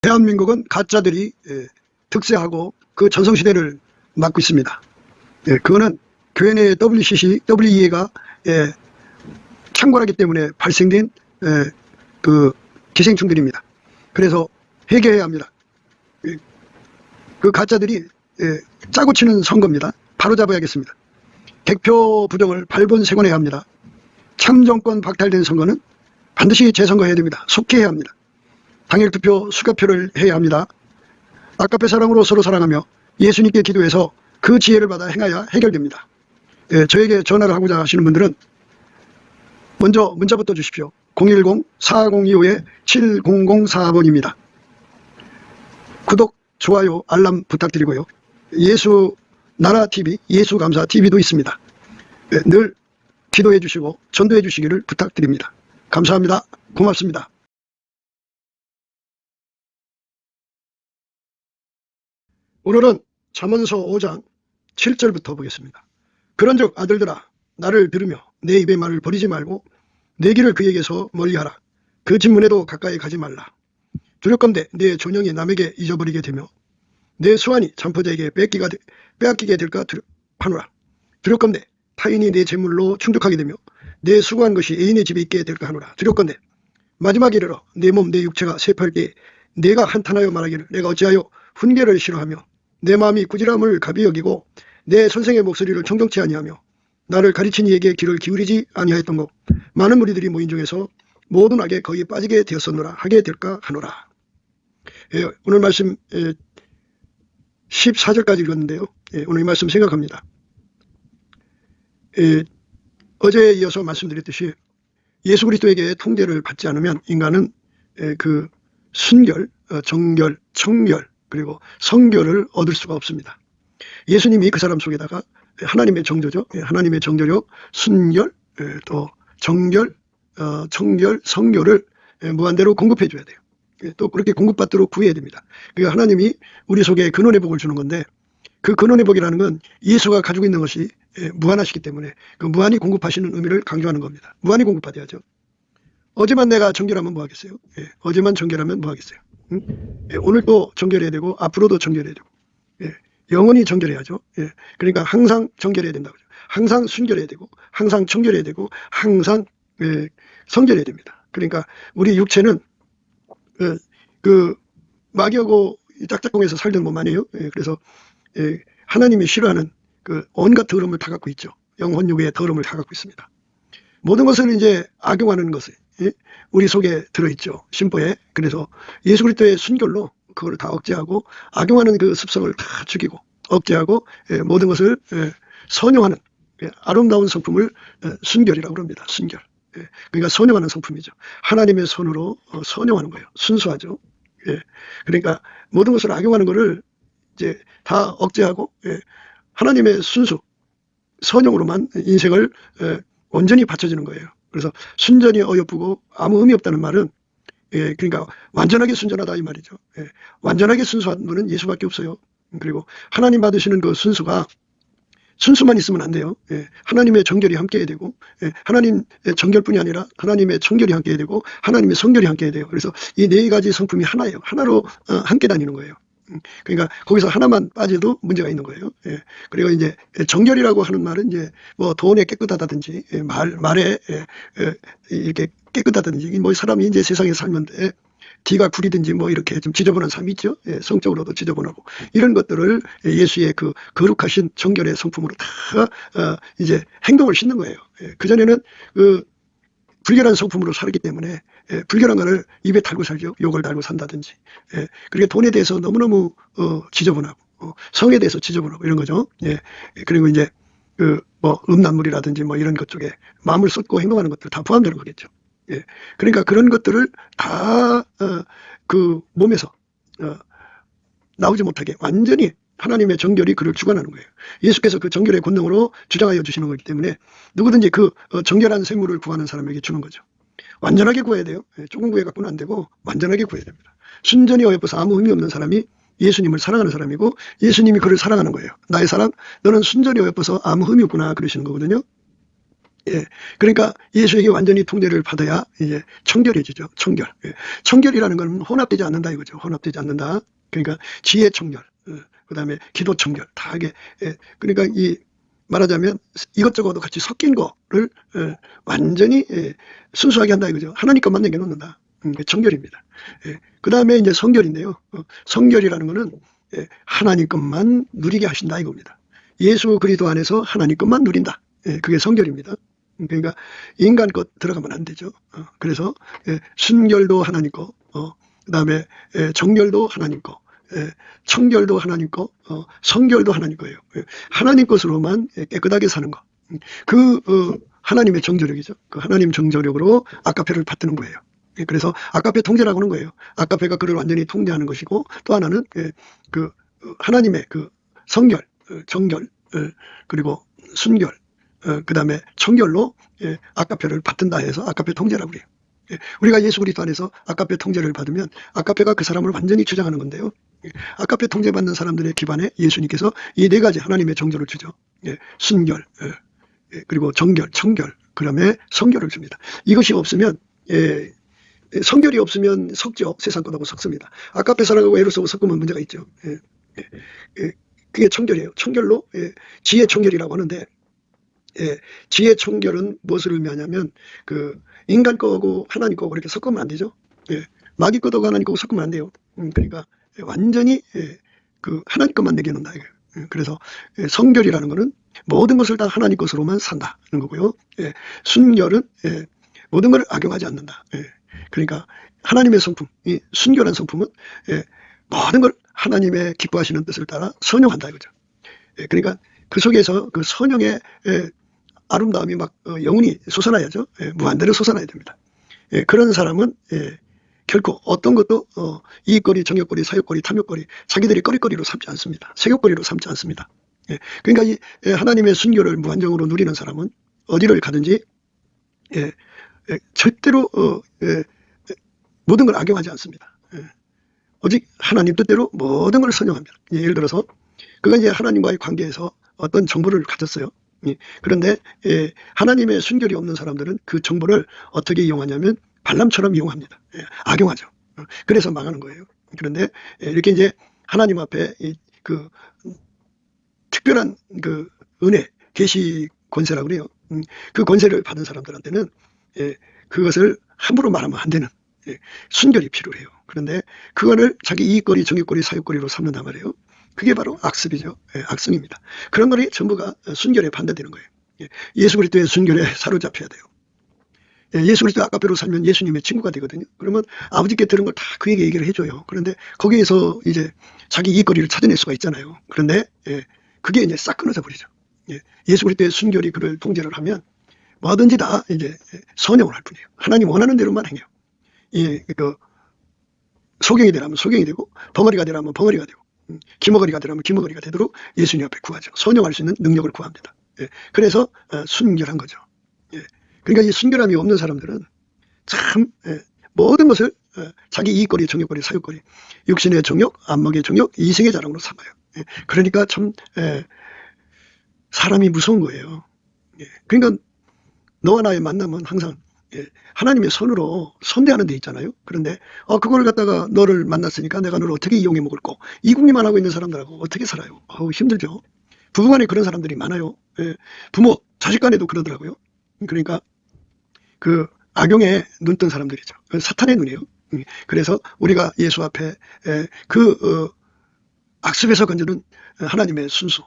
대한민국은 가짜들이 득세하고 그 전성시대를 맞고 있습니다. 그거는 교회 내 WCC, WEA가 창궐하기 때문에 발생된 그 기생충들입니다. 그래서 회개해야 합니다. 그 가짜들이 짜고 치는 선거입니다. 바로잡아야겠습니다. 객표 부정을 발본색원해야 합니다. 참정권 박탈된 선거는 반드시 재선거해야 됩니다. 속히 해야 합니다. 당일투표 수개표를 해야 합니다. 아까페 사랑으로 서로 사랑하며 예수님께 기도해서 그 지혜를 받아 행하여 해결됩니다. 저에게 전화를 하고자 하시는 분들은 먼저 문자부터 주십시오. 010-4025-7004번입니다. 구독, 좋아요, 알람 부탁드리고요. 예수 나라 TV, 예수 감사 TV도 있습니다. 늘 기도해 주시고 전도해 주시기를 부탁드립니다. 감사합니다. 고맙습니다. 오늘은 잠언서 5장 7절부터 보겠습니다. 그런즉 아들들아 나를 들으며 내 입의 말을 버리지 말고 내 길을 그에게서 멀리하라. 그 진문에도 가까이 가지 말라. 두렵건대 내 존영이 남에게 잊어버리게 되며 내 수완이 잠포자에게 빼앗기게 될까 하노라. 두렵건대 타인이 내 재물로 충족하게 되며 내 수고한 것이 애인의 집에 있게 될까 하노라. 두렵건대 마지막 이르러 내 몸 내 육체가 쇠파일 때에 내가 한탄하여 말하기를 내가 어찌하여 훈계를 싫어하며 내 마음이 꾸지람을 가비 여기고 내 선생의 목소리를 청정치 아니하며 나를 가르친 이에게 귀를 기울이지 아니하였던고 많은 무리들이 모인 중에서 모든 악에 거의 빠지게 되었었노라 하게 될까 하노라. 오늘 말씀 14절까지 읽었는데요. 오늘 이 말씀 생각합니다. 어제에 이어서 말씀드렸듯이 예수 그리스도에게 통제를 받지 않으면 인간은 그 순결, 정결, 청결 그리고 성결을 얻을 수가 없습니다. 예수님이 그 사람 속에다가 하나님의 정조죠. 하나님의 정조력, 순결, 또 정결, 청결, 성결을 무한대로 공급해 줘야 돼요. 또 그렇게 공급받도록 구해야 됩니다. 그러니까 하나님이 우리 속에 근원의 복을 주는 건데 그 근원의 복이라는 건 예수가 가지고 있는 것이 무한하시기 때문에 그 무한히 공급하시는 의미를 강조하는 겁니다. 무한히 공급받아야죠. 어제만 내가 정결하면 뭐 하겠어요? 어제만 정결하면 뭐 하겠어요? 오늘 또 정결해야 되고 앞으로도 정결해야 되고 영원히 정결해야죠. 그러니까 항상 정결해야 된다고 하죠. 항상 순결해야 되고 항상 청결해야 되고 항상 성결해야 됩니다. 그러니까 우리 육체는 그 마귀하고 짝짝꿍에서 살던 몸 아니에요. 그래서 하나님이 싫어하는 그 온갖 더러움을 다 갖고 있죠. 영혼 육의 더러움을 다 갖고 있습니다. 모든 것을 이제 악용하는 것을 우리 속에 들어있죠. 심보에. 그래서 예수 그리스도의 순결로 그걸 다 억제하고 악용하는 그 습성을 다 죽이고 억제하고 모든 것을 선용하는 아름다운 성품을 순결이라고 합니다. 순결. 그러니까 선용하는 성품이죠. 하나님의 손으로 선용하는 거예요. 순수하죠. 그러니까 모든 것을 악용하는 것을 이제 다 억제하고 하나님의 순수 선용으로만 인생을 온전히 바쳐지는 거예요. 그래서 순전히 어여쁘고 아무 의미 없다는 말은 그러니까 완전하게 순전하다 이 말이죠. 완전하게 순수한 분은 예수밖에 없어요. 그리고 하나님 받으시는 그 순수가 순수만 있으면 안 돼요. 하나님의 정결이 함께해야 되고 하나님의 정결뿐이 아니라 하나님의 청결이 함께해야 되고 하나님의 성결이 함께해야 돼요. 그래서 이 네 가지 성품이 하나예요. 하나로 함께 다니는 거예요. 그러니까 거기서 하나만 빠져도 문제가 있는 거예요. 그리고 이제 정결이라고 하는 말은 이제 뭐 돈에 깨끗하다든지 말에 이렇게 깨끗하다든지 뭐 사람이 이제 세상에 살면 뒤가 구리든지 뭐 이렇게 좀 지저분한 삶이 있죠. 성적으로도 지저분하고 이런 것들을 예수의 그 거룩하신 정결의 성품으로 다 이제 행동을 싣는 거예요. 그전에는 그 불결한 성품으로 살기 때문에 불결한 거를 입에 달고 살죠. 욕을 달고 산다든지. 그리고 돈에 대해서 너무너무 지저분하고 성에 대해서 지저분하고 이런 거죠. 그리고 이제 그 뭐 음란물이라든지 뭐 이런 것 쪽에 마음을 쏟고 행동하는 것들 다 포함되는 거겠죠. 그러니까 그런 것들을 다 그 몸에서 나오지 못하게 완전히 하나님의 정결이 그를 주관하는 거예요. 예수께서 그 정결의 권능으로 주장하여 주시는 거기 때문에 누구든지 그 정결한 생물을 구하는 사람에게 주는 거죠. 완전하게 구해야 돼요. 조금 구해갖고는 안 되고 완전하게 구해야 됩니다. 순전히 어여뻐서 아무 의미 없는 사람이 예수님을 사랑하는 사람이고 예수님이 그를 사랑하는 거예요. 나의 사랑 너는 순전히 어여뻐서 아무 의미 없구나 그러시는 거거든요. 예. 그러니까 예수에게 완전히 통제를 받아야 이제 청결해지죠. 청결. 예. 청결이라는 건 혼합되지 않는다 이거죠. 혼합되지 않는다. 그러니까 지혜 청결, 그다음에 기도 청결 다 하게. 예. 그러니까 이 말하자면 이것저것 같이 섞인 거를 완전히 순수하게 한다 이거죠. 하나님 것만 내겨놓는다. 그게 청결입니다. 예. 그다음에 이제 성결인데요. 성결이라는 거는 하나님 것만 누리게 하신다 이겁니다. 예수 그리스도 안에서 하나님 것만 누린다. 예, 그게 성결입니다. 그러니까 인간 것 들어가면 안 되죠. 그래서 순결도 하나님 거, 그다음에 정결도 하나님 거, 청결도 하나님 거, 성결도 하나님 거예요. 하나님 것으로만 깨끗하게 사는 거. 그 하나님의 정조력이죠. 그 하나님 정조력으로 아까페를 받드는 거예요. 그래서 아까페 통제라고 하는 거예요. 아까페가 그를 완전히 통제하는 것이고, 또 하나는 그 하나님의 그 성결, 정결, 그리고 순결, 그다음에 청결로 아까페를 받든다 해서 아까페 통제라고 그래요. 우리가 예수 그리스도 안에서 아까페 통제를 받으면 아까페가 그 사람을 완전히 주장하는 건데요. 아까페 통제받는 사람들의 기반에 예수님께서 이 네 가지 하나님의 정조를 주죠. 순결, 그리고 정결, 청결, 그다음에 성결을 줍니다. 이것이 없으면 성결이 없으면 섞죠. 세상 것하고 섞습니다. 아까페 사람하고 에로스하고 섞으면 문제가 있죠. 그게 청결이에요. 청결로 지혜 청결이라고 하는데, 지혜 청결은 무엇을 의미하냐면 그 인간 거하고 하나님 거하고 그렇게 섞으면 안 되죠. 마귀 거하고 하나님 거하고 섞으면 안 돼요. 그러니까 완전히 그 하나님 것만 내겨놓는다 이거예요. 그래서 성결이라는 거는 모든 것을 다 하나님 것으로만 산다는 거고요. 순결은 모든 걸 악용하지 않는다. 그러니까 하나님의 성품, 이 순결한 성품은 모든 걸 하나님의 기뻐하시는 뜻을 따라 선용한다 이거죠. 그러니까 그 속에서 그 선용의 아름다움이 막 영혼이 솟아나야죠. 무한대로 솟아나야 됩니다. 그런 사람은 결코 어떤 것도 이익거리, 정욕거리, 사욕거리, 탐욕거리 자기들이 거리거리로 삼지 않습니다. 색욕거리로 삼지 않습니다. 그러니까 이 하나님의 순결을 무한정으로 누리는 사람은 어디를 가든지 절대로 모든 걸 악용하지 않습니다. 오직 하나님 뜻대로 모든 걸 선용합니다. 예를 들어서 그가 이제 하나님과의 관계에서 어떤 정보를 가졌어요. 그런데 하나님의 순결이 없는 사람들은 그 정보를 어떻게 이용하냐면 발람처럼 이용합니다. 악용하죠. 그래서 망하는 거예요. 그런데 이렇게 이제 하나님 앞에 그 특별한 그 은혜, 계시 권세라고 그래요. 그 권세를 받은 사람들한테는 그것을 함부로 말하면 안 되는 순결이 필요해요. 그런데 그거를 자기 이익거리, 정욕거리, 사욕거리로 삼는단 말이에요. 그게 바로 악습이죠. 악성입니다. 그런 것이 전부가 순결에 반대되는 거예요. 예수 그리스도의 순결에 사로잡혀야 돼요. 예수 그리스도 아까페로 살면 예수님의 친구가 되거든요. 그러면 아버지께 들은 걸 다 그에게 얘기를 해줘요. 그런데 거기에서 이제 자기 이익거리를 찾아낼 수가 있잖아요. 그런데 그게 이제 싹 끊어져 버리죠. 예수 그리스도의 순결이 그를 통제를 하면 뭐든지 다 이제 선용을 할 뿐이에요. 하나님 원하는 대로만 행해요. 그 소경이 되라면 소경이 되고 벙어리가 되라면 벙어리가 되고 기머거리가 되라면 기머거리가 되도록 예수님 앞에 구하죠. 선용할 수 있는 능력을 구합니다. 그래서 순결한 거죠. 그러니까 이 순결함이 없는 사람들은 참 모든 것을 자기 이익거리, 정욕거리, 사욕거리, 육신의 정욕, 안목의 정욕, 이생의 자랑으로 삼아요. 그러니까 참 사람이 무서운 거예요. 그러니까 너와 나의 만남은 항상 하나님의 손으로 선대하는 데 있잖아요. 그런데 그걸 갖다가 너를 만났으니까 내가 너를 어떻게 이용해 먹을 거. 이 궁리만 하고 있는 사람들하고 어떻게 살아요? 힘들죠. 부부간에 그런 사람들이 많아요. 부모, 자식 간에도 그러더라고요. 그러니까 그 악용에 눈뜬 사람들이죠. 사탄의 눈이에요. 그래서 우리가 예수 앞에 악습에서 건지는 하나님의 순수,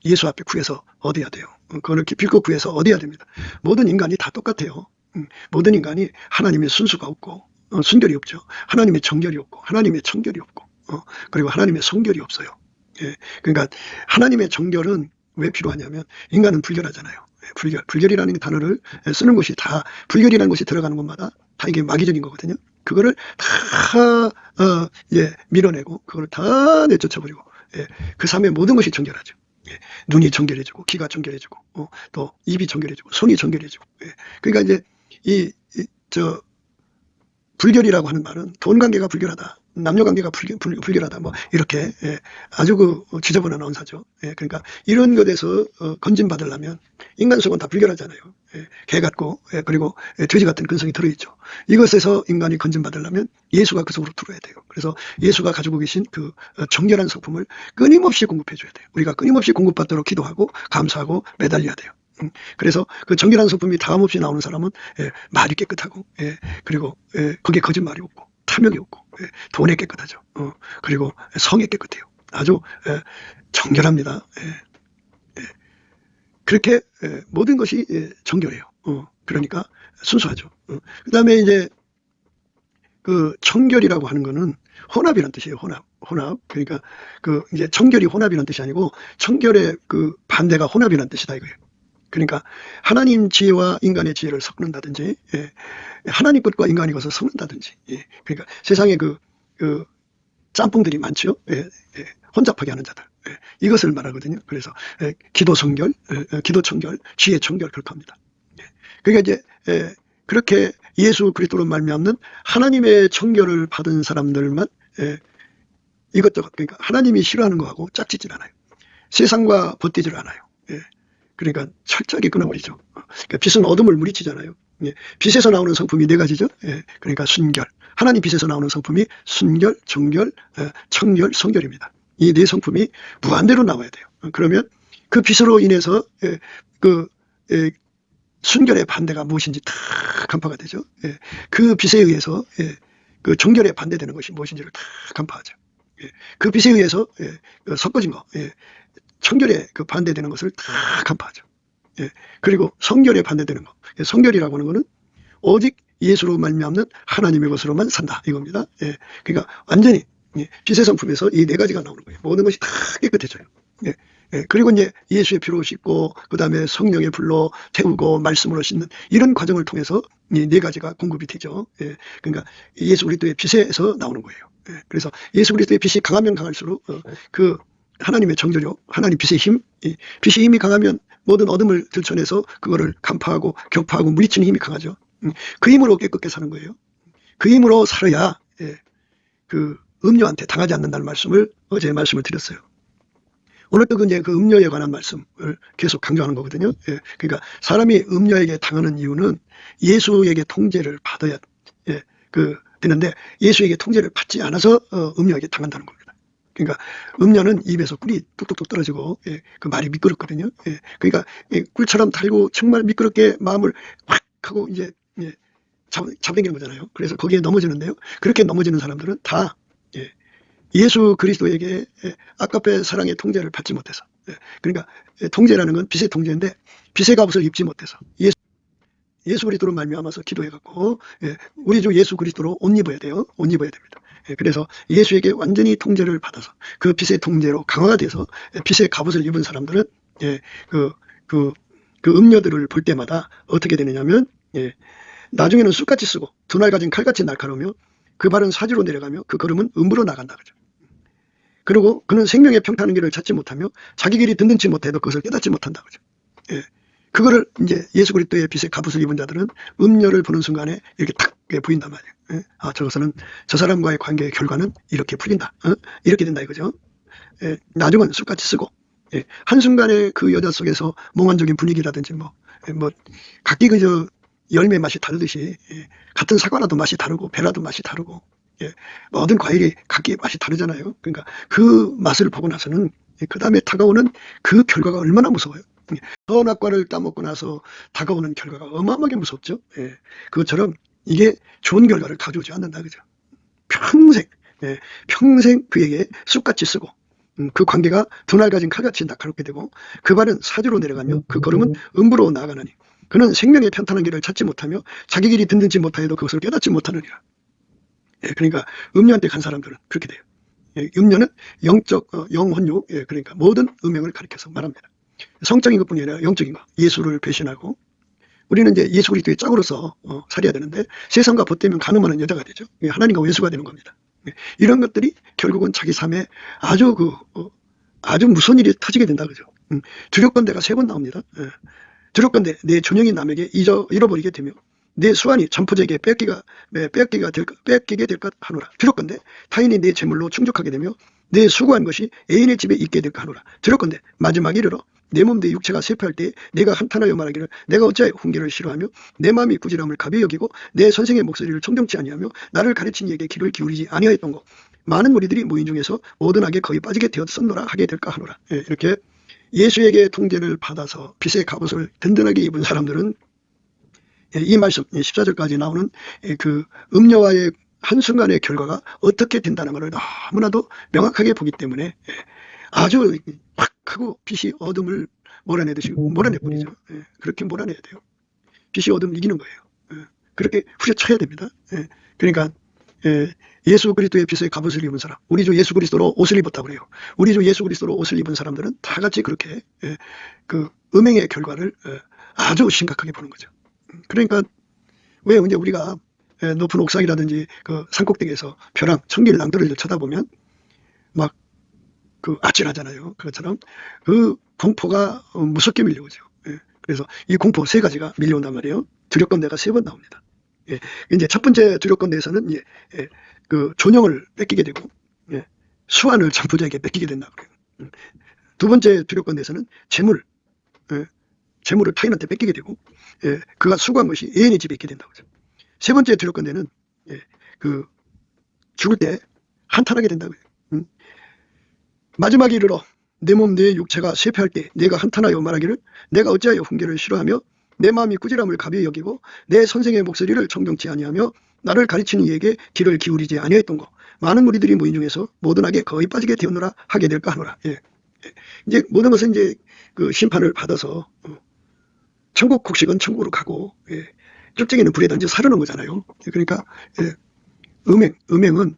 예수 앞에 구해서 얻어야 돼요. 그걸 기필코 구해서 얻어야 됩니다. 모든 인간이 다 똑같아요. 모든 인간이 하나님의 순수가 없고 순결이 없죠. 하나님의 정결이 없고 하나님의 청결이 없고 그리고 하나님의 성결이 없어요. 그러니까 하나님의 정결은 왜 필요하냐면 인간은 불결하잖아요. 불결이라는 단어를 쓰는 것이 다 불결이라는 것이 들어가는 것마다 다 이게 마귀적인 거거든요. 그거를 다 밀어내고 그걸 다 내쫓아버리고 그 삶의 모든 것이 정결하죠. 눈이 정결해지고 귀가 정결해지고 또 입이 정결해지고 손이 정결해지고 그러니까 이제 불결이라고 하는 말은 돈 관계가 불결하다, 남녀 관계가 불결하다, 뭐 이렇게 아주 지저분한 언사죠. 그러니까 이런 것에서 건진 받으려면 인간 속은 다 불결하잖아요. 개 같고 그리고 돼지 같은 근성이 들어있죠. 이것에서 인간이 건진받으려면 예수가 그 속으로 들어야 돼요. 그래서 예수가 가지고 계신 그 정결한 성품을 끊임없이 공급해 줘야 돼요. 우리가 끊임없이 공급받도록 기도하고 감사하고 매달려야 돼요. 그래서 그 정결한 성품이 다음없이 나오는 사람은 말이 깨끗하고 그리고 거기에 거짓말이 없고 탐욕이 없고 돈에 깨끗하죠. 그리고 성에 깨끗해요. 아주 정결합니다. 그렇게 모든 것이 정결해요. 그러니까 순수하죠. 그 다음에 이제 그 청결이라고 하는 거는 혼합이란 뜻이에요. 혼합. 그러니까 그 이제 청결이 혼합이란 뜻이 아니고 청결의 그 반대가 혼합이란 뜻이다 이거예요. 그러니까 하나님 지혜와 인간의 지혜를 섞는다든지, 하나님 것과 인간의 것을 섞는다든지, 그러니까 세상에 그 짬뽕들이 많죠. 혼잡하게 하는 자들. 이것을 말하거든요. 그래서 기도 성결, 기도 청결, 지혜 청결 그렇게 합니다. 그러니까 이제 그렇게 예수 그리스도로 말미암는 하나님의 청결을 받은 사람들만 이것저것 그러니까 하나님이 싫어하는 거하고 짝짓질 않아요. 세상과 버티질 않아요. 그러니까 철저하게 끊어버리죠. 그러니까 빛은 어둠을 물리치잖아요. 빛에서 나오는 성품이 네 가지죠. 그러니까 순결. 하나님 빛에서 나오는 성품이 순결, 정결, 청결, 성결입니다. 이 네 성품이 무한대로 나와야 돼요. 그러면 그 빛으로 인해서 그 순결의 반대가 무엇인지 다 간파가 되죠. 그 빛에 의해서 그 정결에 반대되는 것이 무엇인지를 다 간파하죠. 그 빛에 의해서 섞어진 거, 청결에 그 반대되는 것을 다 간파하죠. 그리고 성결에 반대되는 거, 성결이라고 하는 것은 오직 예수로 말미암는 하나님의 것으로만 산다 이겁니다. 그러니까 완전히 빛의 성품에서 이 네 가지가 나오는 거예요. 모든 것이 다 깨끗해져요. 그리고 이제 예수의 피로 씻고 그 다음에 성령의 불로 태우고 말씀으로 씻는 이런 과정을 통해서 이 네 가지가 공급이 되죠. 그러니까 예수 그리스도의 빛에서 나오는 거예요. 그래서 예수 그리스도의 빛이 강하면 강할수록 그 하나님의 정조력, 하나님 빛의 힘, 빛의 힘이 강하면 모든 어둠을 들춰내서 그거를 간파하고 격파하고 물리치는 힘이 강하죠. 그 힘으로 깨끗게 사는 거예요. 그 힘으로 살아야 그 음료한테 당하지 않는다는 말씀을 어제 말씀을 드렸어요. 오늘 또 이제 그 음료에 관한 말씀을 계속 강조하는 거거든요. 그러니까 사람이 음료에게 당하는 이유는 예수에게 통제를 받아야 되는데 예수에게 통제를 받지 않아서 음료에게 당한다는 겁니다. 그러니까 음료는 입에서 꿀이 뚝뚝뚝 떨어지고 그 말이 미끄럽거든요. 그러니까 꿀처럼 달고 정말 미끄럽게 마음을 확 하고 이제 잡아당기는 거잖아요. 그래서 거기에 넘어지는데요. 그렇게 넘어지는 사람들은 다 예수 그리스도에게 아까페 사랑의 통제를 받지 못해서 그러니까 통제라는 건 빛의 통제인데 빛의 갑옷을 입지 못해서 예수 그리스도로 말미암아서 기도해갖고 우리 주 예수 그리스도로 옷 입어야 돼요. 옷 입어야 됩니다. 그래서 예수에게 완전히 통제를 받아서 그 빛의 통제로 강화가 돼서 빛의 갑옷을 입은 사람들은 그 음료들을 볼 때마다 어떻게 되느냐면 나중에는 쑥같이 쓰고 두 날 가진 칼같이 날카로우며 그 발은 사지로 내려가며 그 걸음은 음부로 나간다 그죠. 그리고 그는 생명의 평탄한 길을 찾지 못하며 자기 길이 든든치 못해도 그것을 깨닫지 못한다 그죠. 그거를 이제 예수 그리스도의 빛의 갑옷을 입은 자들은 음료를 보는 순간에 이렇게 탁 보인단 말이에요. 저것은 저 사람과의 관계의 결과는 이렇게 풀린다. 이렇게 된다 이거죠. 나중은 쑥같이 쓰고 한순간에 그 여자 속에서 몽환적인 분위기라든지 뭐 각기 그저 열매 맛이 다르듯이 같은 사과라도 맛이 다르고 배라도 맛이 다르고 모든 과일이 각기 맛이 다르잖아요. 그러니까 그 맛을 보고 나서는 그 다음에 다가오는 그 결과가 얼마나 무서워요. 선악과를 따먹고 나서 다가오는 결과가 어마어마하게 무섭죠. 그것처럼 이게 좋은 결과를 가져오지 않는다 그죠. 평생 그에게 쑥같이 쓰고 그 관계가 두 날 가진 칼같이 날카롭게 되고 그 발은 사지로 내려가며 그 걸음은 음부로 나아가느니 그는 생명의 편탄한 길을 찾지 못하며 자기 길이 든든치 못하여도 그것을 깨닫지 못하느니라. 그러니까 음료한테 간 사람들은 그렇게 돼요. 음료는 영적 영혼육 그러니까 모든 음행을 가리켜서 말합니다. 성적인 것뿐이 아니라 영적인 것, 예수를 배신하고 우리는 이제 예수 그리스도의 짝으로서 살아야 되는데 세상과 벗대면 가늠하는 여자가 되죠. 하나님과 외수가 되는 겁니다. 이런 것들이 결국은 자기 삶에 아주 아주 무서운 일이 터지게 된다 그죠. 두렵건대가 3번 나옵니다. 두렵건대 내 존영이 남에게 잃어버리게 되며 내 수완이 점포자에게 뺏기게 될 것 하노라. 두렵건대 타인이 내 재물로 충족하게 되며 내 수고한 것이 애인의 집에 있게 될까 하노라. 두렵건대 마지막에 이르러 내 몸 내 육체가 쇠퇴할 때 내가 한탄하여 말하기를 내가 어찌하여 훈계를 싫어하며 내 마음이 꾸지람을 가벼이 여기고 내 선생의 목소리를 청정치 아니하며 나를 가르친 이에게 귀를 기울이지 아니하였던 것 많은 무리들이 모인 중에서 모든 악에 거의 빠지게 되었었노라 하게 될까 하노라. 이렇게 예수에게 통제를 받아서 빛의 갑옷을 든든하게 입은 사람들은 이 말씀 14절까지 나오는 그 음녀와의 한순간의 결과가 어떻게 된다는 것을 너무나도 명확하게 보기 때문에 아주 팍 하고 빛이 어둠을 몰아내듯이 몰아내버리죠. 그렇게 몰아내야 돼요. 빛이 어둠을 이기는 거예요. 그렇게 후려쳐야 됩니다. 그러니까 예수 그리스도의 빛의 갑옷을 입은 사람, 우리 주 예수 그리스도로 옷을 입었다고 그래요. 우리 주 예수 그리스도로 옷을 입은 사람들은 다 같이 그렇게 그 음행의 결과를 아주 심각하게 보는 거죠. 그러니까 왜 이제 우리가 높은 옥상이라든지 그 산꼭대기에서 벼랑, 청길낭들을 쳐다보면 막 그 아찔하잖아요. 그것처럼 그 공포가 무섭게 밀려오죠. 그래서 이 공포 세 가지가 밀려온단 말이에요. 두렵건대가 3번 나옵니다. 이제 첫 번째 두렵건대에서는 그 존영을 뺏기게 되고 수완을 전부자에게 뺏기게 된다 그래요. 두 번째 두렵건대에서는 재물을 타인한테 뺏기게 되고 그가 수고한 것이 애인의 집에 있게 된다고 하죠. 세 번째 두렵건대는 그 죽을 때 한탄하게 된다고 해요. 마지막에 이르러 내 몸 내 육체가 쇠퇴할 때 내가 한탄하여 말하기를 내가 어찌하여 훈계를 싫어하며 내 마음이 꾸지람을 가벼이 여기고 내 선생의 목소리를 청정치 아니하며 나를 가르치는 이에게 귀를 기울이지 아니하였던 것 많은 무리들이 모인 중에서 모든 악에 거의 빠지게 되었노라 하게 될까 하노라. 이제 모든 것은 이제 그 심판을 받아서 천국 곡식은 천국으로 가고 쪽쟁이는 불에 던져 사르는 거잖아요. 그러니까 음행은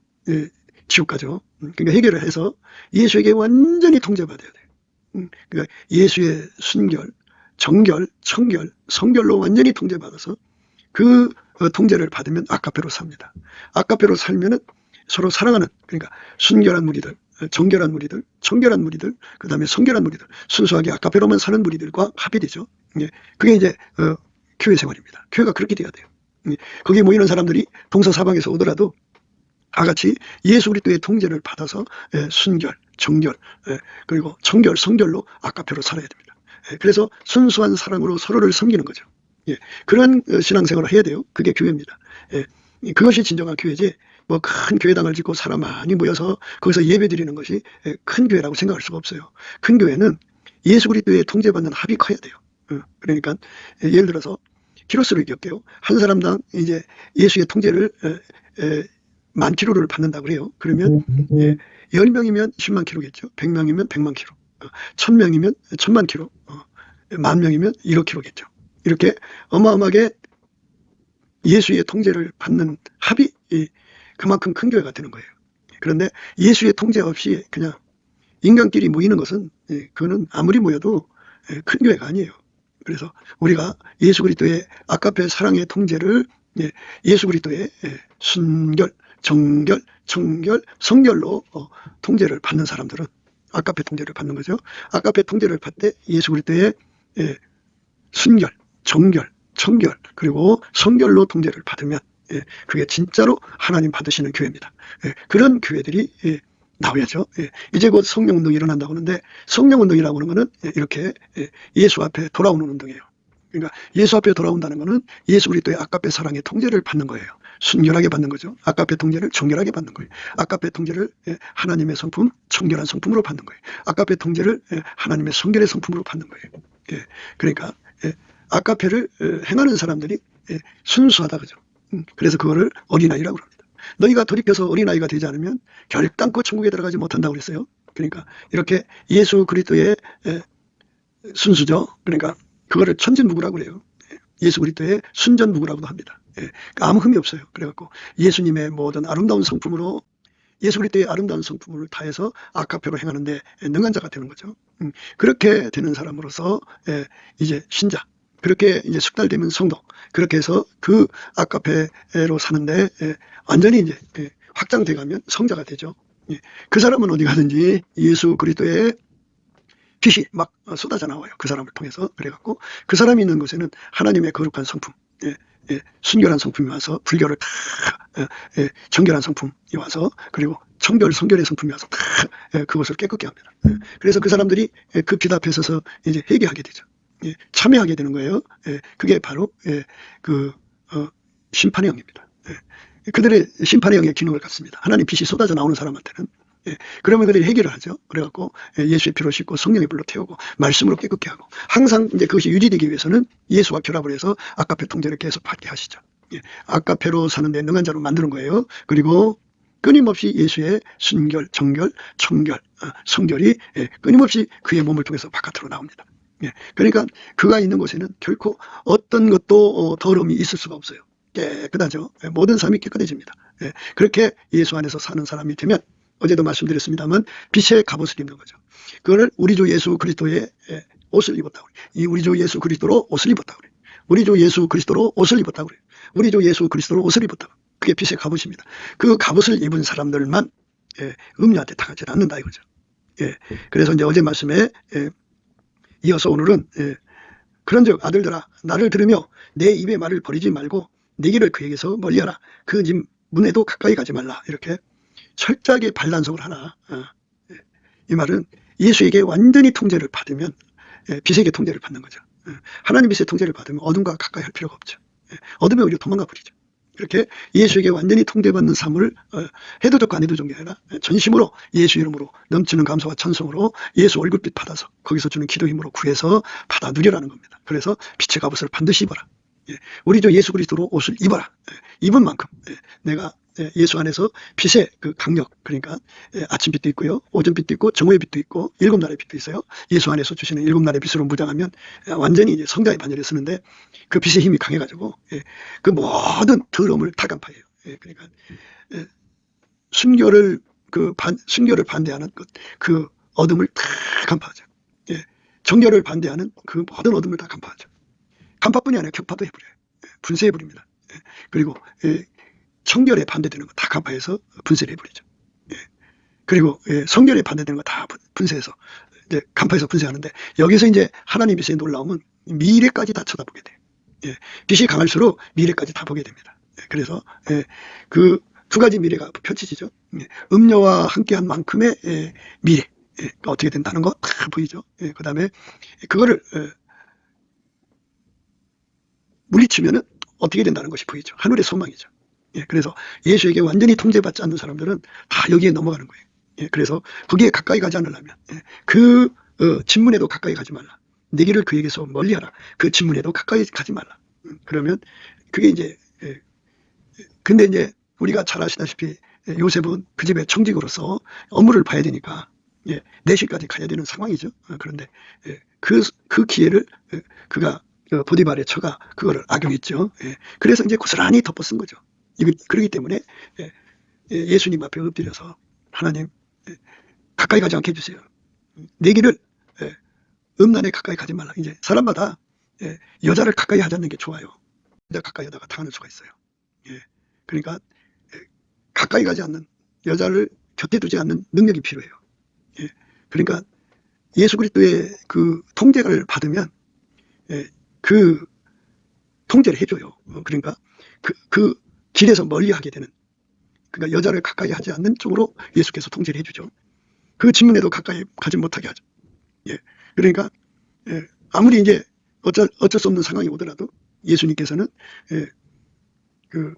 지옥 가죠. 그러니까 해결을 해서 예수에게 완전히 통제받아야 돼요. 그러니까 예수의 순결, 정결, 청결, 성결로 완전히 통제받아서 그 통제를 받으면 아카페로 삽니다. 아카페로 살면은 서로 사랑하는, 그러니까 순결한 무리들, 정결한 무리들, 청결한 무리들, 그 다음에 성결한 무리들, 순수하게 아카페로만 사는 무리들과 합이 되죠. 그게 이제 교회 생활입니다. 교회가 그렇게 돼야 돼요. 거기에 모이는 사람들이 동서사방에서 오더라도 다 같이 예수 그리스도의 통제를 받아서 순결, 정결, 그리고 청결, 성결로 아카페로 살아야 됩니다. 그래서 순수한 사랑으로 서로를 섬기는 거죠. 그런 신앙생활을 해야 돼요. 그게 교회입니다. 그것이 진정한 교회지 뭐 큰 교회당을 짓고 사람 많이 모여서 거기서 예배 드리는 것이 큰 교회라고 생각할 수가 없어요. 큰 교회는 예수 그리스도의 통제받는 합이 커야 돼요. 그러니까 예를 들어서 키로수를 기억해요. 한 사람당 이제 예수의 통제를 10,000키로를 받는다고 그래요. 그러면 10명이면 10만 킬로겠죠. 100명이면 100만 킬로. 1000명이면 1000만 킬로. 10,000명이면 1억 킬로겠죠. 이렇게 어마어마하게 예수의 통제를 받는 합이 그만큼 큰 교회가 되는 거예요. 그런데 예수의 통제 없이 그냥 인간끼리 모이는 것은 그거는 아무리 모여도 큰 교회가 아니에요. 그래서 우리가 예수 그리스도의 아카페 사랑의 통제를 예수 그리스도의 순결, 정결, 청결, 성결로 통제를 받는 사람들은 아카페 통제를 받는 거죠. 아카페 통제를 받되 예수 그리스도의 순결, 정결, 청결, 그리고 성결로 통제를 받으면 그게 진짜로 하나님 받으시는 교회입니다. 그런 교회들이 나와야죠. 이제 곧 성령운동이 일어난다고 하는데 성령운동이라고 하는 것은 이렇게 예수 앞에 돌아오는 운동이에요. 그러니까 예수 앞에 돌아온다는 것은 예수 그리스도의 아카페 사랑의 통제를 받는 거예요. 순결하게 받는 거죠. 아카페 통제를 정결하게 받는 거예요. 아카페 통제를 하나님의 성품, 청결한 성품으로 받는 거예요. 아카페 통제를 하나님의 성결의 성품으로 받는 거예요. 그러니까 아카페를 행하는 사람들이 순수하다 그죠. 그래서 그거를 어린아이라고 합니다. 너희가 돌이켜서 어린아이가 되지 않으면 결단코 천국에 들어가지 못한다고 그랬어요. 그러니까 이렇게 예수 그리스도의 순수죠. 그러니까 그거를 천진무구라고 그래요. 예수 그리스도의 순전무구라고도 합니다. 그러니까 아무 흠이 없어요. 그래갖고 예수님의 모든 아름다운 성품으로 예수 그리스도의 아름다운 성품을 다해서 아카페로 행하는데 능한 자가 되는 거죠. 그렇게 되는 사람으로서 이제 신자, 그렇게 이제 숙달되면 성도, 그렇게 해서 그 아카페로 사는데 완전히 이제 확장돼 가면 성자가 되죠. 그 사람은 어디 가든지 예수 그리스도의 빛이 막 쏟아져 나와요. 그 사람을 통해서. 그래갖고 그 사람이 있는 곳에는 하나님의 거룩한 성품, 순결한 성품이 와서 불교를 다 정결한 성품이 와서 그리고 청결, 성결의 성품이 와서 다 그것을 깨끗게 합니다. 그래서 그 사람들이 그 빛 앞에 서서 이제 회개하게 되죠. 참여하게 되는 거예요. 그게 바로 그 심판의 영입니다. 그들의 심판의 영의 기능을 갖습니다. 하나님 빛이 쏟아져 나오는 사람한테는 그러면 그들이 해결을 하죠. 그래갖고 예수의 피로 씻고 성령의 불로 태우고 말씀으로 깨끗게 하고 항상 이제 그것이 유지되기 위해서는 예수와 결합을 해서 아까페 통제를 계속 받게 하시죠. 아까페로 사는데 능한 자로 만드는 거예요. 그리고 끊임없이 예수의 순결, 정결, 청결, 성결이 끊임없이 그의 몸을 통해서 바깥으로 나옵니다. 그러니까 그가 있는 곳에는 결코 어떤 것도 더러움이 있을 수가 없어요. 깨끗하죠. 모든 삶이 깨끗해집니다. 그렇게 예수 안에서 사는 사람이 되면 어제도 말씀드렸습니다만 빛의 갑옷을 입는 거죠. 그거를 우리 주 예수 그리스도의 옷을 입었다 그래요. 우리 주 예수 그리스도로 옷을 입었다 그래요. 우리 주 예수 그리스도로 옷을 입었다 그래요. 우리 주 예수 그리스도로 옷을 입었다. 그게 빛의 갑옷입니다. 그 갑옷을 입은 사람들만 음녀한테 당하지 않는다 이거죠. 그래서 이제 어제 말씀에 이어서 오늘은 그런즉 아들들아 나를 들으며 내 입의 말을 버리지 말고 내 길을 그에게서 멀리하라. 그 집 문에도 가까이 가지 말라. 이렇게 철저하게 반란속을 하나. 이 말은 예수에게 완전히 통제를 받으면 빛에게 통제를 받는 거죠. 하나님 빛의 통제를 받으면 어둠과 가까이 할 필요가 없죠. 어둠에 오히려 도망가 버리죠. 그렇게 예수에게 완전히 통제받는 삶을 해도 좋고 안 해도 좋은 게 아니라 전심으로 예수 이름으로 넘치는 감사와 찬송으로 예수 얼굴빛 받아서 거기서 주는 기도 힘으로 구해서 받아 누려라는 겁니다. 그래서 빛의 갑옷을 반드시 입어라. 우리 주 예수 그리스도로 옷을 입어라. 입은 만큼 내가 예수 안에서 빛의 그 강력, 그러니까 아침빛도 있고요, 오전빛도 있고 정오의 빛도 있고 일곱 날의 빛도 있어요. 예수 안에서 주시는 일곱 날의 빛으로 무장하면 완전히 이제 성자의 반열에 쓰는데 그 빛의 힘이 강해가지고 그 모든 더러움을 다 간파해요. 그러니까 순결을 순결을 반대하는 그 어둠을 다 간파하죠. 정결을 반대하는 그 모든 어둠을 다 간파하죠. 간파뿐이 아니라 격파도 해버려요. 분쇄해버립니다. 그리고 청결에 반대되는 거 다 간파해서 분쇄를 해버리죠. 그리고 성결에 반대되는 거 다 분쇄해서 이제 간파해서 분쇄하는데 여기서 이제 하나님 빛의 놀라움은 미래까지 다 쳐다보게 돼요. 빛이 강할수록 미래까지 다 보게 됩니다. 그래서 그 두 가지 미래가 펼쳐지죠. 음녀와 함께한 만큼의 미래 어떻게 된다는 거 다 보이죠. 그 다음에 그거를 물리치면은 어떻게 된다는 것이 보이죠. 하늘의 소망이죠. 그래서 예수에게 완전히 통제받지 않는 사람들은 다 여기에 넘어가는 거예요. 그래서 거기에 가까이 가지 않으려면 그 진문에도 가까이 가지 말라. 내 길을 그에게서 멀리하라. 그 진문에도 가까이 가지 말라. 그러면 그게 이제 근데 이제 우리가 잘 아시다시피 요셉은 그 집의 청직으로서 업무를 봐야 되니까 내실까지 가야 되는 상황이죠. 그런데 그 기회를 그가 보디발의 처가 그거를 악용했죠. 그래서 이제 고스란히 덮어쓴 거죠. 그렇기 때문에 예수님 앞에 엎드려서 하나님 가까이 가지 않게 해주세요. 내 길을 음란에 가까이 가지 말라. 이제 사람마다 여자를 가까이 하지 않는 게 좋아요. 여자 가까이 하다가 당하는 수가 있어요. 그러니까 가까이 가지 않는 여자를 곁에 두지 않는 능력이 필요해요. 그러니까 예수 그리스도의 그 통제를 받으면 그 통제를 해줘요. 그러니까 그 길에서 멀리하게 되는, 그러니까 여자를 가까이 하지 않는 쪽으로 예수께서 통제를 해주죠. 그 질문에도 가까이 가지 못하게 하죠. 그러니까 아무리 이제 어쩔 수 없는 상황이 오더라도 예수님께서는 그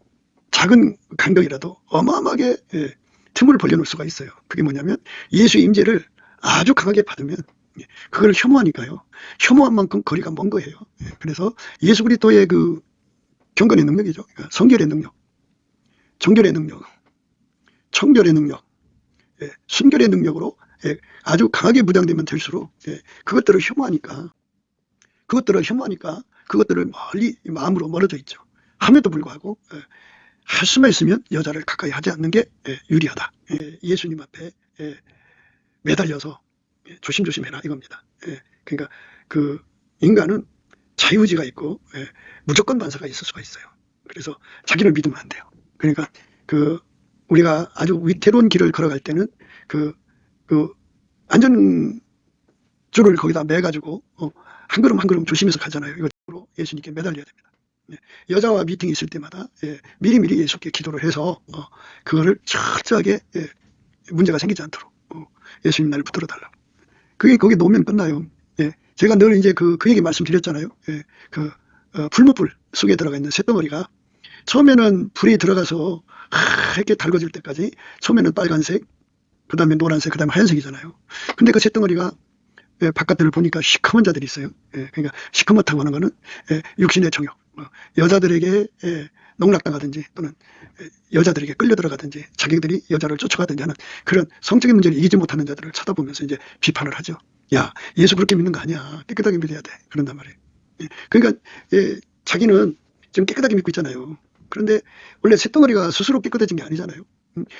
작은 간격이라도 어마어마하게 틈을 벌려놓을 수가 있어요. 그게 뭐냐면 예수의 임재를 아주 강하게 받으면 그걸 혐오하니까요. 혐오한 만큼 거리가 먼 거예요. 그래서 예수 그리스도의 그 경건의 능력이죠. 그러니까 성결의 능력, 정결의 능력, 청결의 능력, 순결의 능력으로 아주 강하게 무장되면 될수록 그것들을 혐오하니까 그것들을 멀리 마음으로 멀어져 있죠. 함에도 불구하고 할 수만 있으면 여자를 가까이 하지 않는 게 유리하다. 예수님 앞에 매달려서 조심조심 해라 이겁니다. 그러니까 그 인간은 자유의지가 있고 무조건 반사가 있을 수가 있어요. 그래서 자기를 믿으면 안 돼요. 그러니까 그 우리가 아주 위태로운 길을 걸어갈 때는 그 안전줄을 거기다 매가지고 한 걸음 한 걸음 조심해서 가잖아요. 이거 예수님께 매달려야 됩니다. 여자와 미팅이 있을 때마다 미리미리 예수께 기도를 해서 그거를 철저하게 문제가 생기지 않도록 예수님 나를 붙들어 달라고. 그게 거기 놓으면 끝나요. 예. 제가 늘 이제 그 얘기 말씀드렸잖아요. 예. 풀무불 속에 들어가 있는 쇳덩어리가 처음에는 불이 들어가서 하얗게 달궈질 때까지 처음에는 빨간색, 그 다음에 노란색, 그 다음에 하얀색이잖아요. 근데 그 쇳덩어리가 바깥을 보니까 시커먼 자들이 있어요. 그러니까 시커멓다고 하는 거는 육신의 정욕, 여자들에게 농락당하든지 또는 여자들에게 끌려 들어가든지 자기들이 여자를 쫓아가든지 하는 그런 성적인 문제를 이기지 못하는 자들을 쳐다보면서 이제 비판을 하죠. 야, 예수 그렇게 믿는 거 아니야. 깨끗하게 믿어야 돼. 그런단 말이에요. 그러니까 자기는 지금 깨끗하게 믿고 있잖아요. 그런데 원래 쇳덩어리가 스스로 깨끗해진 게 아니잖아요.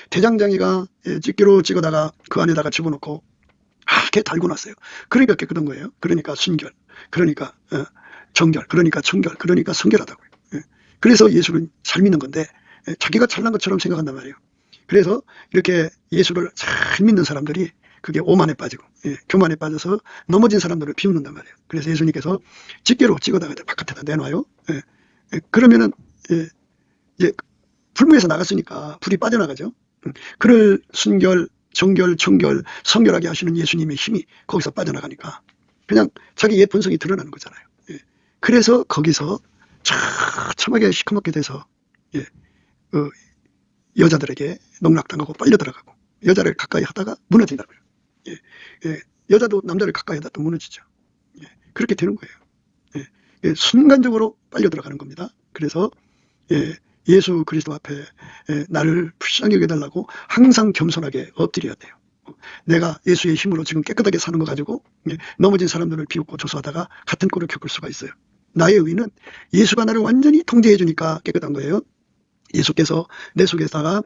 대장장이가 집게로 찍어다가 그 안에다가 집어넣고 걔 달고 놨어요. 그러니까 깨끗한 거예요. 그러니까 순결, 그러니까 정결, 그러니까 청결, 그러니까 성결하다고요. 그래서 예수를 잘 믿는 건데 자기가 잘난 것처럼 생각한단 말이에요. 그래서 이렇게 예수를 잘 믿는 사람들이 그게 오만에 빠지고 교만에 빠져서 넘어진 사람들을 비웃는단 말이에요. 그래서 예수님께서 집게로 찍어다가 바깥에다 내놔요. 그러면은 이제 풀무에서 나갔으니까 불이 빠져나가죠. 그를 순결, 정결, 청결, 성결하게 하시는 예수님의 힘이 거기서 빠져나가니까 그냥 자기 옛 본성이 드러나는 거잖아요. 그래서 거기서 처참하게 시커멓게 돼서 여자들에게 농락당하고 빨려 들어가고 여자를 가까이 하다가 무너진다고요. 여자도 남자를 가까이 하다 또 무너지죠. 그렇게 되는 거예요. 순간적으로 빨려 들어가는 겁니다. 그래서 예수 그리스도 앞에 나를 불쌍히 여겨달라고 항상 겸손하게 엎드려야 돼요. 내가 예수의 힘으로 지금 깨끗하게 사는 거 가지고 넘어진 사람들을 비웃고 조소하다가 같은 꼴을 겪을 수가 있어요. 나의 의는 예수가 나를 완전히 통제해 주니까 깨끗한 거예요. 예수께서 내 속에다가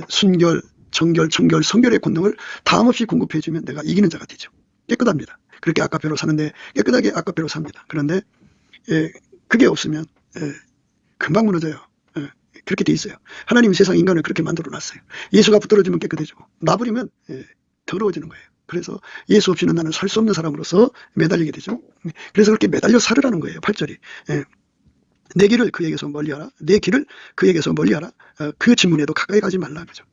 순결, 정결, 청결, 성결의 권능을 다함없이 공급해 주면 내가 이기는 자가 되죠. 깨끗합니다. 그렇게 아까페로 사는데 깨끗하게 아까페로 삽니다. 그런데 그게 없으면 금방 무너져요. 그렇게 돼 있어요. 하나님이 세상 인간을 그렇게 만들어 놨어요. 예수가 붙들어주면 깨끗해지고 놔버리면 더러워지는 거예요. 그래서 예수 없이는 나는 살 수 없는 사람으로서 매달리게 되죠. 그래서 그렇게 매달려 살으라는 거예요. 8절이. 내 길을 그에게서 멀리하라. 내 길을 그에게서 멀리하라. 그 진문에도 가까이 가지 말라. 그죠.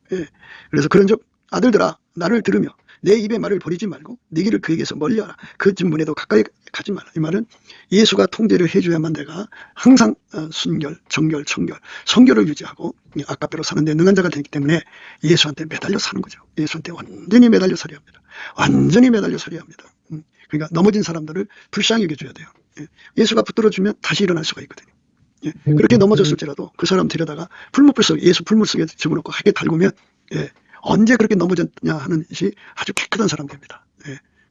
그래서 그런즉 아들들아 나를 들으며 내 입의 말을 버리지 말고 네 길을 그에게서 멀리하라. 그 진문에도 가까이 가지 말라. 이 말은 예수가 통제를 해줘야만 내가 항상 순결, 정결, 청결, 성결을 유지하고 아까배로 사는데 능한 자가 되기 때문에 예수한테 매달려 사는 거죠. 예수한테 완전히 매달려 살아야 합니다. 완전히 매달려 살아야 합니다. 그러니까 넘어진 사람들을 불쌍히 여겨줘야 돼요. 예수가 붙들어주면 다시 일어날 수가 있거든요. 그렇게 넘어졌을지라도 그 사람 데려다가 풀무불 속에 예수 풀무 속에 집어넣고 하게 달구면 언제 그렇게 넘어졌냐 하는 것이 아주 깨끗한 사람 됩니다.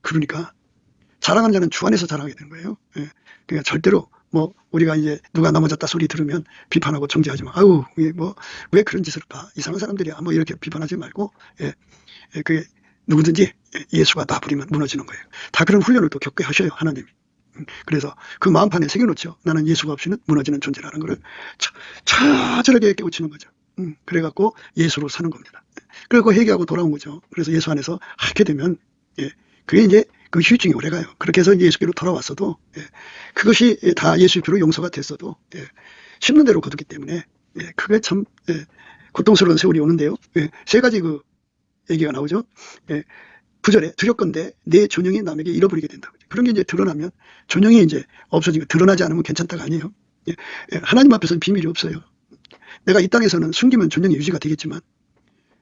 그러니까 자랑하는 자는 주 안에서 자랑하게 되는 거예요. 그러니까 절대로 뭐 우리가 이제 누가 넘어졌다 소리 들으면 비판하고 정죄하지 마. 아우 뭐 왜 그런 짓을 할까? 이상한 사람들이야. 뭐 이렇게 비판하지 말고 그게 누구든지 예수가 놔버리면 무너지는 거예요. 다 그런 훈련을 또 겪게 하셔요 하나님이. 그래서 그 마음판에 새겨놓죠. 나는 예수가 없이는 무너지는 존재라는 것을 처절하게 깨우치는 거죠. 그래갖고 예수로 사는 겁니다. 그리고 회개하고 돌아온 거죠. 그래서 예수 안에서 하게 되면 그게 이제 그 휴증이 오래가요. 그렇게 해서 예수께로 돌아왔어도 그것이 다 예수의 피로 용서가 됐어도 심는 대로 거두기 때문에 그게 참 고통스러운 세월이 오는데요. 세 가지 그 얘기가 나오죠. 9절에 두렵건대 내 존영이 남에게 잃어버리게 된다. 그런 게 이제 드러나면 존영이 이제 없어지고 드러나지 않으면 괜찮다가 아니에요. 하나님 앞에서는 비밀이 없어요. 내가 이 땅에서는 숨기면 존영이 유지가 되겠지만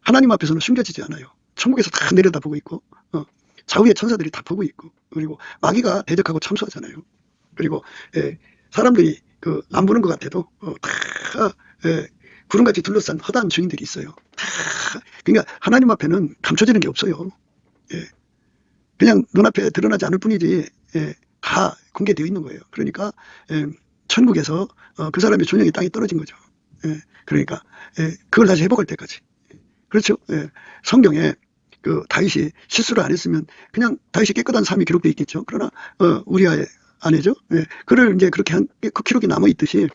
하나님 앞에서는 숨겨지지 않아요. 천국에서 다 내려다보고 있고 좌우의 천사들이 다 보고 있고 그리고 마귀가 대적하고 참수하잖아요. 그리고 사람들이 그 안 보는 것 같아도 다 구름같이 둘러싼 허다한 증인들이 있어요. 그러니까 하나님 앞에는 감춰지는 게 없어요. 그냥 눈앞에 드러나지 않을 뿐이지 다 공개되어 있는 거예요. 그러니까 천국에서 그 사람의 존영이 땅에 떨어진 거죠. 그러니까 그걸 다시 회복할 때까지. 그렇죠. 성경에 그 다윗이 실수를 안 했으면 그냥 다윗이 깨끗한 삶이 기록되어 있겠죠. 그러나 우리아의 아내죠. 그를 이제 그렇게 한 그 기록이 남아 있듯이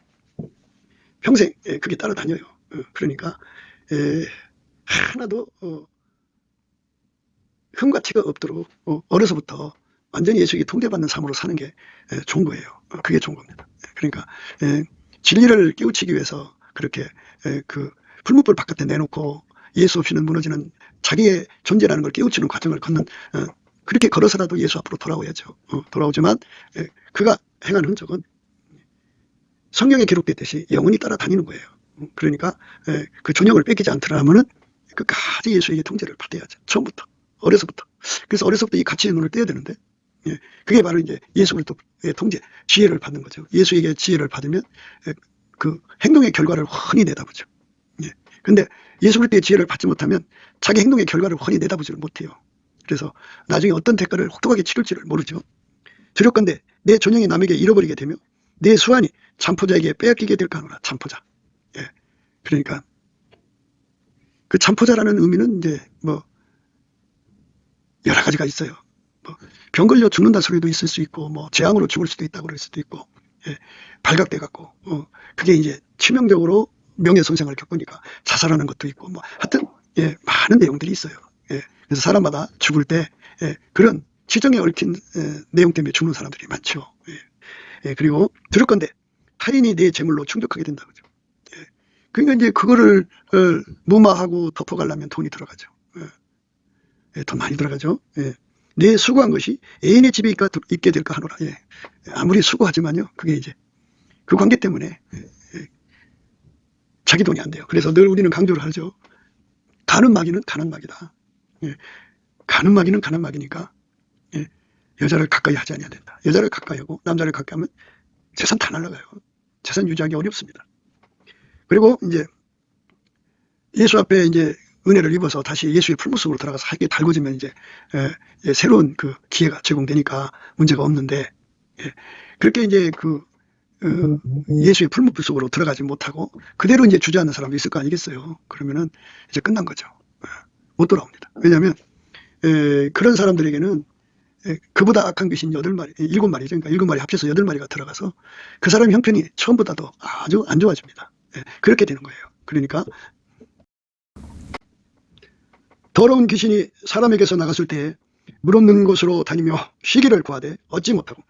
평생 그게 따라다녀요. 그러니까 하나도 흠과 티가 없도록 어려서부터 완전히 예수에게 통제받는 삶으로 사는 게 좋은 거예요. 그게 좋은 겁니다. 그러니까 진리를 깨우치기 위해서 그렇게 그 풀무불 바깥에 내놓고 예수 없이는 무너지는 자기의 존재라는 걸 깨우치는 과정을 걷는 그렇게 걸어서라도 예수 앞으로 돌아오야죠. 돌아오지만 그가 행한 흔적은 성경에 기록됐듯이 영원히 따라다니는 거예요. 그러니까 그 존영을 뺏기지 않더라면은 끝까지 예수에게 통제를 받아야죠. 처음부터 어려서부터. 그래서 어려서부터 이 가치의 눈을 떼야 되는데 그게 바로 이제 예수 그리스도의 통제, 지혜를 받는 거죠. 예수에게 지혜를 받으면 그 행동의 결과를 훤히 내다보죠. 근데 예수 그리스도의 지혜를 받지 못하면 자기 행동의 결과를 훤히 내다보지를 못해요. 그래서 나중에 어떤 대가를 혹독하게 치를지를 모르죠. 두렵건대 내 존영이 남에게 잃어버리게 되며 내 수완이 잠포자에게 빼앗기게 될까 하노라. 잠포자. 그러니까 그 잠포자라는 의미는 이제 뭐 여러 가지가 있어요. 뭐 병 걸려 죽는다 소리도 있을 수 있고 뭐 재앙으로 죽을 수도 있다고 그럴 수도 있고 발각돼 갖고 그게 이제 치명적으로 명예손상을 겪으니까 자살하는 것도 있고 뭐 하여튼 많은 내용들이 있어요. 그래서 사람마다 죽을 때 그런 치정에 얽힌 내용 때문에 죽는 사람들이 많죠. 그리고 두렵건대 타인이 내 재물로 충족하게 된다 그죠. 그러니까 이제 그거를 무마하고 덮어가려면 돈이 들어가죠. 돈 많이 들어가죠. 내 수고한 것이 애인의 집에 있게 될까 하노라. 아무리 수고하지만요, 그게 이제 그 관계 때문에 자기 돈이 안 돼요. 그래서 늘 우리는 강조를 하죠. 가는 마귀는 가는 마귀다. 가는 마귀는 가는 마귀니까 여자를 가까이 하지 않아야 된다. 여자를 가까이 하고 남자를 가까이 하면 재산 다 날아가요. 재산 유지하기 어렵습니다. 그리고 이제 예수 앞에 이제 은혜를 입어서 다시 예수의 풀무속으로 들어가서 하게 달궈지면 이제 새로운 그 기회가 제공되니까 문제가 없는데 그렇게 이제 그 예수의 풀무속으로 들어가지 못하고 그대로 이제 주저앉는 사람도 있을 거 아니겠어요. 그러면은 이제 끝난 거죠. 못 돌아옵니다. 왜냐하면 그런 사람들에게는 그보다 악한 귀신 8마리, 7마리죠. 그러니까 7마리 합쳐서 8마리가 들어가서 그 사람 형편이 처음보다도 아주 안 좋아집니다. 그렇게 되는 거예요. 그러니까 더러운 귀신이 사람에게서 나갔을 때 물 없는 곳으로 다니며 쉬기를 구하되 얻지 못하고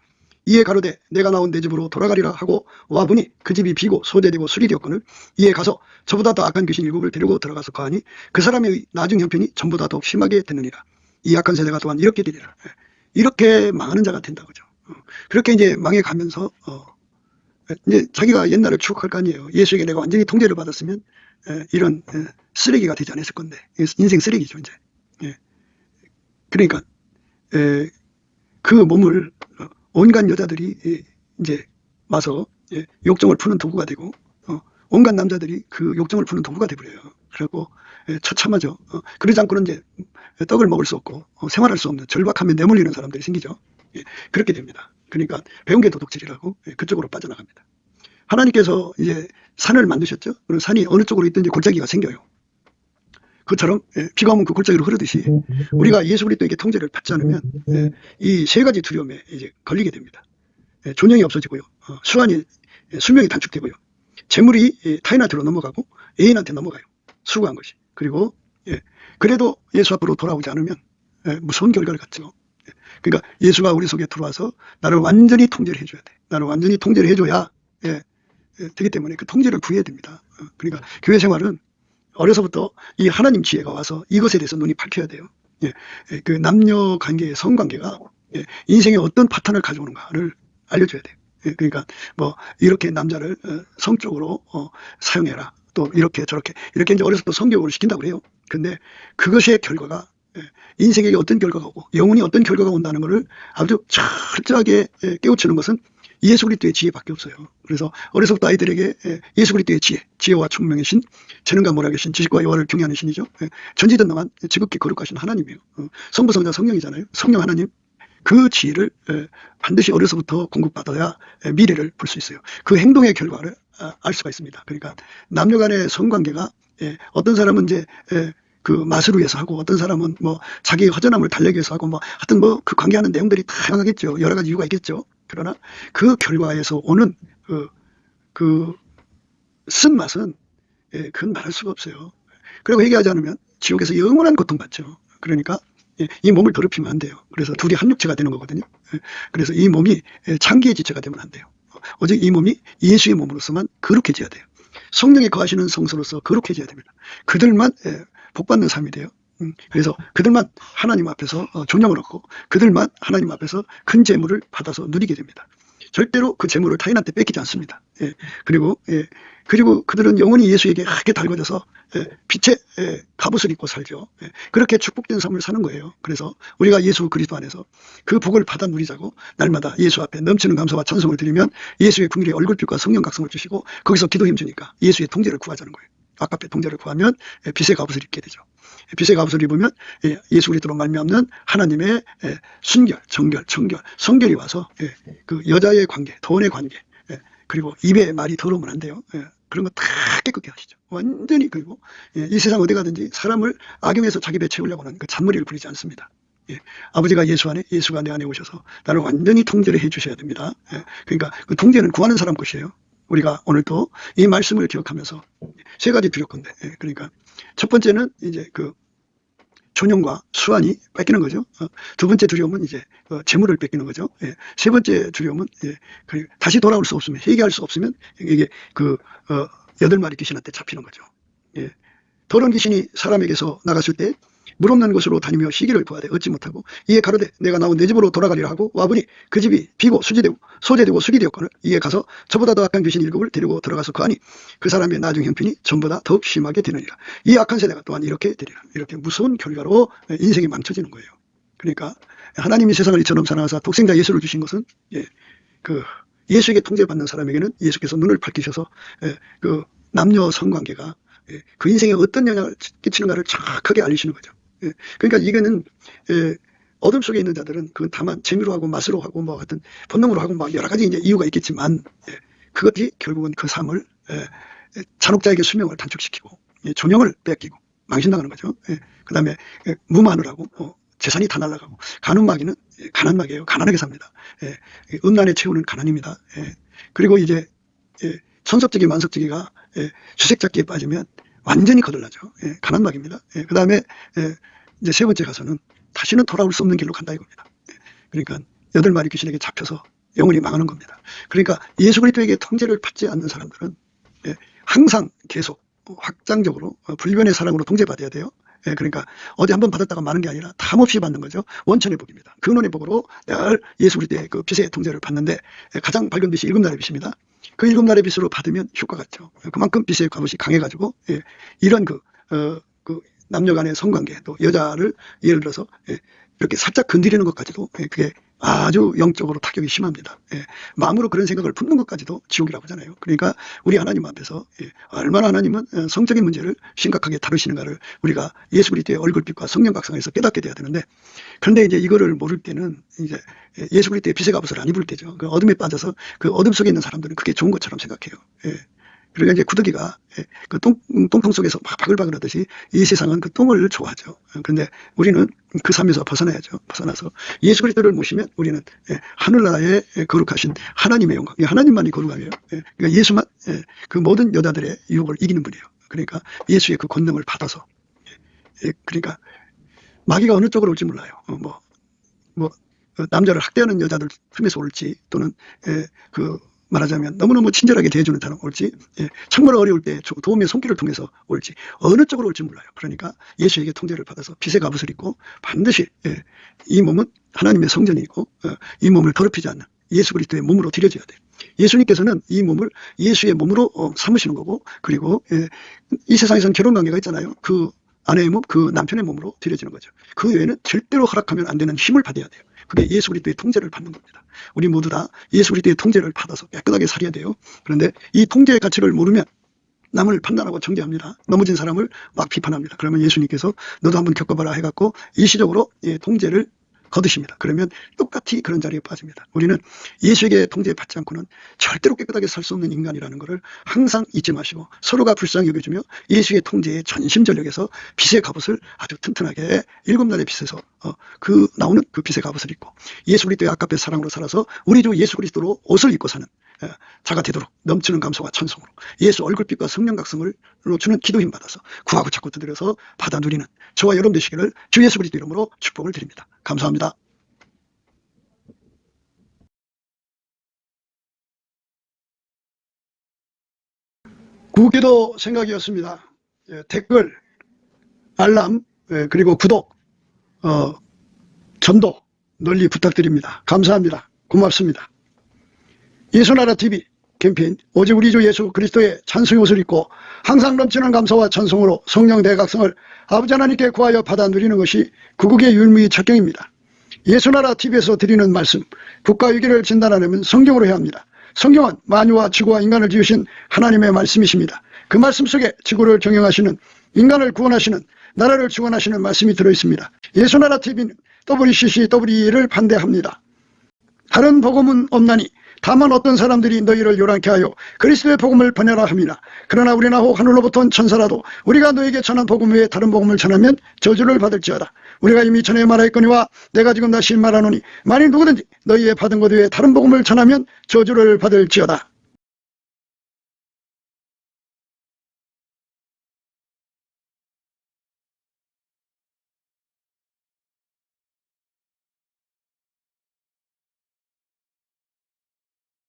이에 가로되 내가 나온 내 집으로 돌아가리라 하고 와보니 그 집이 비고 소재되고 술이 되었거늘 이에 가서 저보다 더 악한 귀신 7을 데리고 들어가서 거하니 그 사람의 나중 형편이 전보다 더 심하게 되느니라. 이 악한 세대가 또한 이렇게 되리라. 이렇게 망하는 자가 된다 그죠. 그렇게 이제 망해가면서 이제 자기가 옛날을 추억할 거 아니에요. 예수에게 내가 완전히 통제를 받았으면 이런 쓰레기가 되지 않았을 건데 인생 쓰레기죠 이제. 그러니까 그 몸을 온갖 여자들이 이제 와서 욕정을 푸는 도구가 되고 온갖 남자들이 그 욕정을 푸는 도구가 되버려요. 그리고 처참하죠. 그러지 않고는 이제 떡을 먹을 수 없고 생활할 수 없는 절박하면 내몰리는 사람들이 생기죠. 그렇게 됩니다. 그러니까 배운 게 도둑질이라고 그쪽으로 빠져나갑니다. 하나님께서 이제 산을 만드셨죠. 그런 산이 어느 쪽으로 있든지 골짜기가 생겨요. 그것처럼 비가 오면 그 골짜기로 흐르듯이 우리가 예수 그리스도에게 통제를 받지 않으면 이 세 가지 두려움에 이제 걸리게 됩니다. 존영이 없어지고요. 수명이 단축되고요. 재물이 타인한테로 넘어가고 애인한테 넘어가요. 수고한 것이. 그리고 그래도 예수 앞으로 돌아오지 않으면 무서운 결과를 갖죠. 그러니까 예수가 우리 속에 들어와서 나를 완전히 통제를 해줘야 돼. 나를 완전히 통제를 해줘야 되기 때문에 그 통제를 구해야 됩니다. 그러니까 교회 생활은 어려서부터 이 하나님 지혜가 와서 이것에 대해서 눈이 밝혀야 돼요. 그 남녀 관계의 성관계가 인생에 어떤 파탄을 가져오는가를 알려줘야 돼요. 그러니까 뭐 이렇게 남자를 성적으로 사용해라. 또 이렇게 저렇게 이렇게 이제 어려서부터 성교육을 시킨다고 그래요. 근데 그것의 결과가 인생에게 어떤 결과가 오고 영혼이 어떤 결과가 온다는 것을 아주 철저하게 깨우치는 것은 예수 그리스도의 지혜밖에 없어요. 그래서 어려서부터 아이들에게 예수 그리스도의 지혜와 총명의 신, 재능과 모략의 신, 지식과 여호와를 경외하는 신이죠. 전지전능한 지극히 거룩하신 하나님이에요. 성부, 성자, 성령이잖아요. 성령 하나님. 그 지혜를 반드시 어려서부터 공급받아야 미래를 볼 수 있어요. 그 행동의 결과를 알 수가 있습니다. 그러니까 남녀 간의 성관계가 어떤 사람은 이제 그 맛을 위해서 하고 어떤 사람은 뭐 자기의 허전함을 달래기 위해서 하고 뭐 하여튼 뭐 그 관계하는 내용들이 다양하겠죠. 여러 가지 이유가 있겠죠. 그러나 그 결과에서 오는 그 쓴맛은 그건 말할 수가 없어요. 그리고 회개하지 않으면 지옥에서 영원한 고통받죠. 그러니까 이 몸을 더럽히면 안 돼요. 그래서 둘이 한 육체가 되는 거거든요. 그래서 이 몸이 창기의 지체가 되면 안 돼요. 오직 이 몸이 예수의 몸으로서만 거룩해져야 돼요. 성령이 거하시는 성소로서 거룩해져야 됩니다. 그들만 복받는 삶이 돼요. 그래서 그들만 하나님 앞에서 존경을 얻고 그들만 하나님 앞에서 큰 재물을 받아서 누리게 됩니다. 절대로 그 재물을 타인한테 뺏기지 않습니다. 예. 그리고 그들은 영원히 예수에게 크게 달궈져서 빛의 갑옷을 입고 살죠. 그렇게 축복된 삶을 사는 거예요. 그래서 우리가 예수 그리스도 안에서 그 복을 받아 누리자고 날마다 예수 앞에 넘치는 감사와 찬송을 드리면 예수의 긍휼의 얼굴빛과 성령 각성을 주시고 거기서 기도 힘주니까 예수의 통제를 구하자는 거예요. 아깝게 통제를 구하면 빛의 갑옷을 입게 되죠. 빛의 갑옷을 입으면 예수 그리스도로 말미암는 하나님의 순결, 정결, 청결, 성결이 와서 그 여자의 관계, 돈의 관계, 그리고 입에 말이 더러우면 안 돼요. 그런 거 다 깨끗게 하시죠. 완전히. 그리고 이 세상 어디 가든지 사람을 악용해서 자기 배 채우려고 하는 그 잔머리를 부리지 않습니다. 아버지가 예수 안에, 예수가 내 안에 오셔서 나를 완전히 통제를 해 주셔야 됩니다. 그러니까 그 통제는 구하는 사람 것이에요. 우리가 오늘도 이 말씀을 기억하면서 세 가지 드렸건데, 그러니까 첫 번째는 이제 그 존영과 수완이 뺏기는 거죠. 두 번째 두려움은 이제 재물을 뺏기는 거죠. 세 번째 두려움은 다시 돌아올 수 없으면, 회개할 수 없으면 이게 그 8마리 귀신한테 잡히는 거죠. 더러운 귀신이 사람에게서 나갔을 때 물 없는 곳으로 다니며 시기를 구하되 얻지 못하고 이에 가로되 내가 나온 내 집으로 돌아가리라 하고 와보니 그 집이 비고 수지되고 소재되고 수리되었거늘 이에 가서 저보다 더 악한 귀신 7을 데리고 들어가서 거하니 그 사람의 나중 형편이 전보다 더욱 심하게 되느니라. 이 악한 세대가 또한 이렇게 되리라. 이렇게 무서운 결과로 인생이 망쳐지는 거예요. 그러니까 하나님이 세상을 이처럼 사랑하사 독생자 예수를 주신 것은 그 예수에게 통제받는 사람에게는 예수께서 눈을 밝히셔서 그 남녀 성관계가 그 인생에 어떤 영향을 끼치는가를 정확하게 알리시는 거죠. 그러니까 이거는 어둠 속에 있는 자들은 그건 다만 재미로 하고 맛으로 하고 뭐 같은 본능으로 하고 막 여러 가지 이제 이유가 있겠지만 그것이 결국은 그 삶을 잔혹자에게 수명을 단축시키고 존영을 뺏기고 망신당하는 거죠. 그 다음에 무마누라고 재산이 다 날아가고 가늠마귀는 가난마귀예요. 가난하게 삽니다. 음란에 채우는 가난입니다. 그리고 이제 천석지기 만석지기가 주색잡기에 빠지면 완전히 거들나죠. 가난마귀입니다. 그 다음에 이제 세 번째 가서는 다시는 돌아올 수 없는 길로 간다 이겁니다. 그러니까 8마리 귀신에게 잡혀서 영원히 망하는 겁니다. 그러니까 예수 그리스도에게 통제를 받지 않는 사람들은 항상 계속 확장적으로 불변의 사랑으로 통제받아야 돼요. 그러니까 어디 한번 받았다가 마는 게 아니라 탐없이 받는 거죠. 원천의 복입니다. 근원의 복으로 늘 예수 그리스도의 그 빛의 통제를 받는데 가장 밝은 빛이 7날의 빛입니다. 그 7날의 빛으로 받으면 효과가 있죠. 그만큼 빛의 갑옷이 강해가지고 이런 그 남녀 간의 성관계 또 여자를 예를 들어서 이렇게 살짝 건드리는 것까지도 그게 아주 영적으로 타격이 심합니다. 마음으로 그런 생각을 품는 것까지도 지옥이라고 하잖아요. 그러니까 우리 하나님 앞에서 얼마나 하나님은 성적인 문제를 심각하게 다루시는가를 우리가 예수 그리스도의 얼굴빛과 성령 각성에서 깨닫게 돼야 되는데, 그런데 이제 이거를 모를 때는 이제 예수 그리스도의 빛의 갑옷을 안 입을 때죠. 그 어둠에 빠져서 그 어둠 속에 있는 사람들은 그게 좋은 것처럼 생각해요. 그러니까 이제 구더기가 그 똥통 속에서 막 바글바글 하듯이 이 세상은 그 똥을 좋아하죠. 그런데 우리는 그 삶에서 벗어나야죠. 벗어나서 예수 그리스도를 모시면 우리는 하늘나라의 거룩하신 하나님의 영광, 하나님만이 거룩하게요. 그러니까 예수만 그 모든 여자들의 유혹을 이기는 분이에요. 그러니까 예수의 그 권능을 받아서 그러니까 마귀가 어느 쪽으로 올지 몰라요. 남자를 학대하는 여자들 틈에서 올지 또는 그 말하자면 너무너무 친절하게 대해주는 사람 올지 정말 어려울 때 도움의 손길을 통해서 올지 어느 쪽으로 올지 몰라요. 그러니까 예수에게 통제를 받아서 빛의 갑옷을 입고 반드시 이 몸은 하나님의 성전이고 이 몸을 더럽히지 않는 예수 그리스도의 몸으로 드려져야 돼요. 예수님께서는 이 몸을 예수의 몸으로 삼으시는 거고, 그리고 이 세상에서는 결혼관계가 있잖아요. 그 아내의 몸, 그 남편의 몸으로 드려지는 거죠. 그 외에는 절대로 허락하면 안 되는 힘을 받아야 돼요. 그게 예수 그리스도의 통제를 받는 겁니다. 우리 모두 다 예수 그리스도의 통제를 받아서 깨끗하게 살아야 돼요. 그런데 이 통제의 가치를 모르면 남을 판단하고 정죄합니다. 넘어진 사람을 막 비판합니다. 그러면 예수님께서 너도 한번 겪어봐라 해갖고 일시적으로 통제를 거두십니다. 그러면 똑같이 그런 자리에 빠집니다. 우리는 예수에게 통제받지 않고는 절대로 깨끗하게 살 수 없는 인간이라는 것을 항상 잊지 마시고 서로가 불쌍히 여겨주며 예수의 통제에 전심전력해서 빛의 갑옷을 아주 튼튼하게 7날의 빛에서 그 나오는 그 빛의 갑옷을 입고 예수 그리스도의 아깝게 사랑으로 살아서 우리 주 예수 그리스도로 옷을 입고 사는 자가 되도록 넘치는 감사와 찬송으로 예수 얼굴빛과 성령 각성을 주는 기도 힘 받아서 구하고 찾고 두드려서 받아 누리는 저와 여러분 되시기를 주 예수 그리스도 이름으로 축복을 드립니다. 감사합니다. 구기도 생각이었습니다. 댓글 알람, 그리고 구독, 전도 널리 부탁드립니다. 감사합니다. 고맙습니다. 예수나라 TV 캠페인 오직 우리 주 예수 그리스도의 찬송의 옷을 입고 항상 넘치는 감사와 찬송으로 성령 대각성을 아버지 하나님께 구하여 받아 누리는 것이 구국의 율무의 척경입니다. 예수나라 TV에서 드리는 말씀, 국가 위기를 진단하려면 성경으로 해야 합니다. 성경은 만유와 지구와 인간을 지으신 하나님의 말씀이십니다. 그 말씀 속에 지구를 경영하시는, 인간을 구원하시는, 나라를 주관하시는 말씀이 들어있습니다. 예수나라 TV는 WCCW를 반대합니다. 다른 복음은 없나니 다만 어떤 사람들이 너희를 요란케 하여 그리스도의 복음을 번외라 함이라. 그러나 우리나 혹 하늘로부터 온 천사라도 우리가 너에게 전한 복음 외에 다른 복음을 전하면 저주를 받을지어다. 우리가 이미 전에 말하였거니와 내가 지금 다시 말하노니 만일 누구든지 너희의 받은 것 외에 다른 복음을 전하면 저주를 받을지어다.